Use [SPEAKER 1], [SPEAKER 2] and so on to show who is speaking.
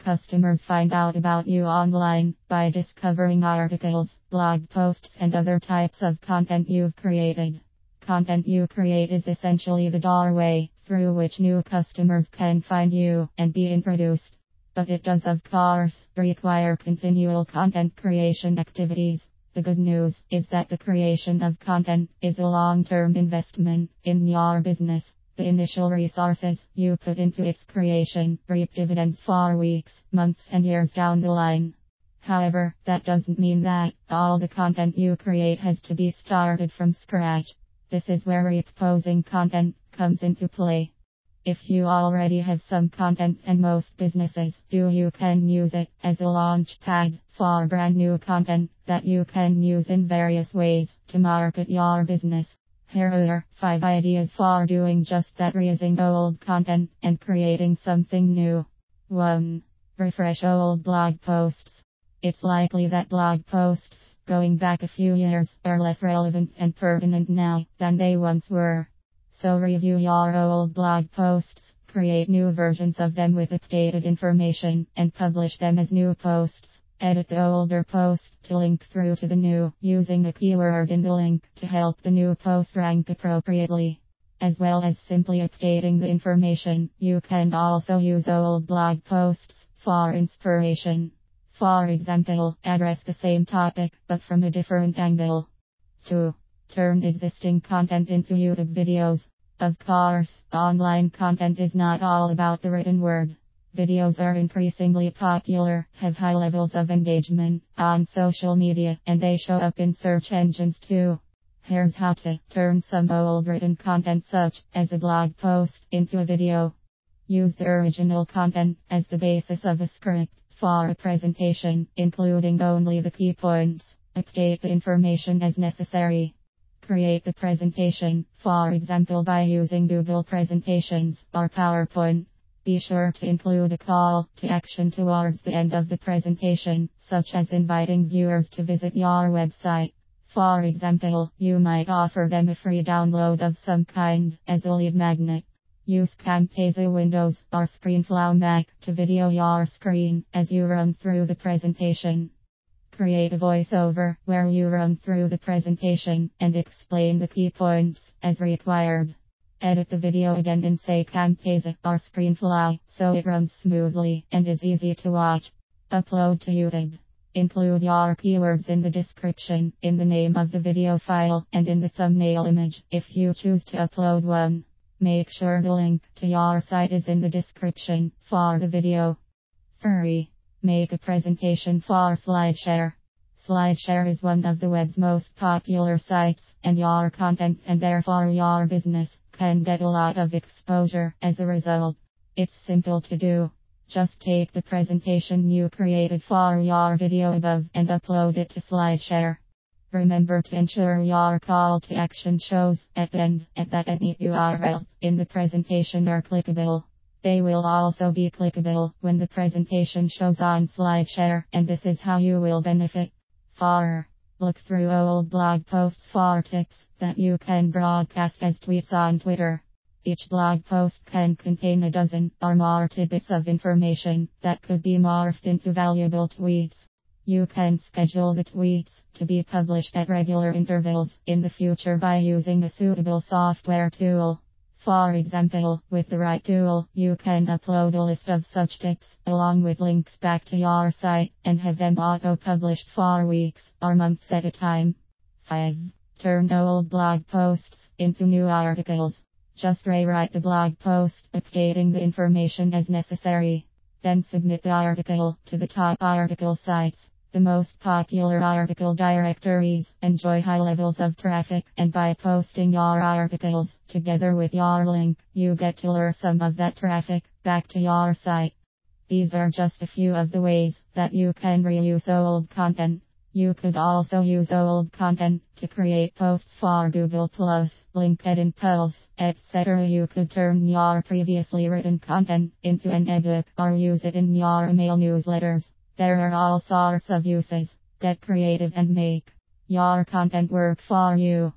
[SPEAKER 1] Customers find out about you online by discovering articles, blog posts, and other types of content you've created. Content you create is essentially the doorway through which new customers can find you and be introduced. But it does, of course, require continual content creation activities. The good news is that the creation of content is a long-term investment in your business. The initial resources you put into its creation reap dividends for weeks, months, and years down the line. However, that doesn't mean that all the content you create has to be started from scratch. This is where reposing content comes into play. If you already have some content, and most businesses do, you can use it as a launch pad for brand new content that you can use in various ways to market your business. Here are 5 ideas for doing just that: reusing old content and creating something new. 1. Refresh old blog posts. It's likely that blog posts going back a few years are less relevant and pertinent now than they once were. So review your old blog posts, create new versions of them with updated information, and publish them as new posts. Edit the older post to link through to the new, using a keyword in the link to help the new post rank appropriately. As well as simply updating the information, you can also use old blog posts for inspiration. For example, address the same topic but from a different angle. 2. Turn existing content into YouTube videos. Of course, online content is not all about the written word. Videos are increasingly popular, have high levels of engagement on social media, and they show up in search engines too. Here's how to turn some old written content, such as a blog post, into a video. Use the original content as the basis of a script for a presentation, including only the key points. Update the information as necessary. Create the presentation, for example by using Google Presentations or PowerPoint. Be sure to include a call to action towards the end of the presentation, such as inviting viewers to visit your website. For example, you might offer them a free download of some kind as a lead magnet. Use Camtasia Windows or ScreenFlow Mac to video your screen as you run through the presentation. Create a voiceover where you run through the presentation and explain the key points as required. Edit the video again in, say, Camtasia or ScreenFlow, so it runs smoothly and is easy to watch. Upload to YouTube. Include your keywords in the description, in the name of the video file, and in the thumbnail image, if you choose to upload one. Make sure the link to your site is in the description for the video. 3. Make a presentation for SlideShare. SlideShare is one of the web's most popular sites, and your content, and therefore your business, can get a lot of exposure as a result. It's simple to do. Just take the presentation you created for your video above and upload it to SlideShare. Remember to ensure your call to action shows at the end, and that any URLs in the presentation are clickable. They will also be clickable when the presentation shows on SlideShare, and this is how you will benefit. 4. Look through old blog posts for tips that you can broadcast as tweets on Twitter. Each blog post can contain a dozen or more tidbits of information that could be morphed into valuable tweets. You can schedule the tweets to be published at regular intervals in the future by using a suitable software tool. For example, with the right tool, you can upload a list of such tips, along with links back to your site, and have them auto-published for weeks or months at a time. 5. Turn old blog posts into new articles. Just rewrite the blog post, updating the information as necessary. Then submit the article to the top article sites. The most popular article directories enjoy high levels of traffic, and by posting your articles together with your link, you get to lure some of that traffic back to your site. These are just a few of the ways that you can reuse old content. You could also use old content to create posts for Google+, LinkedIn Posts, etc. You could turn your previously written content into an ebook or use it in your email newsletters. There are all sorts of uses. Get creative and make your content work for you.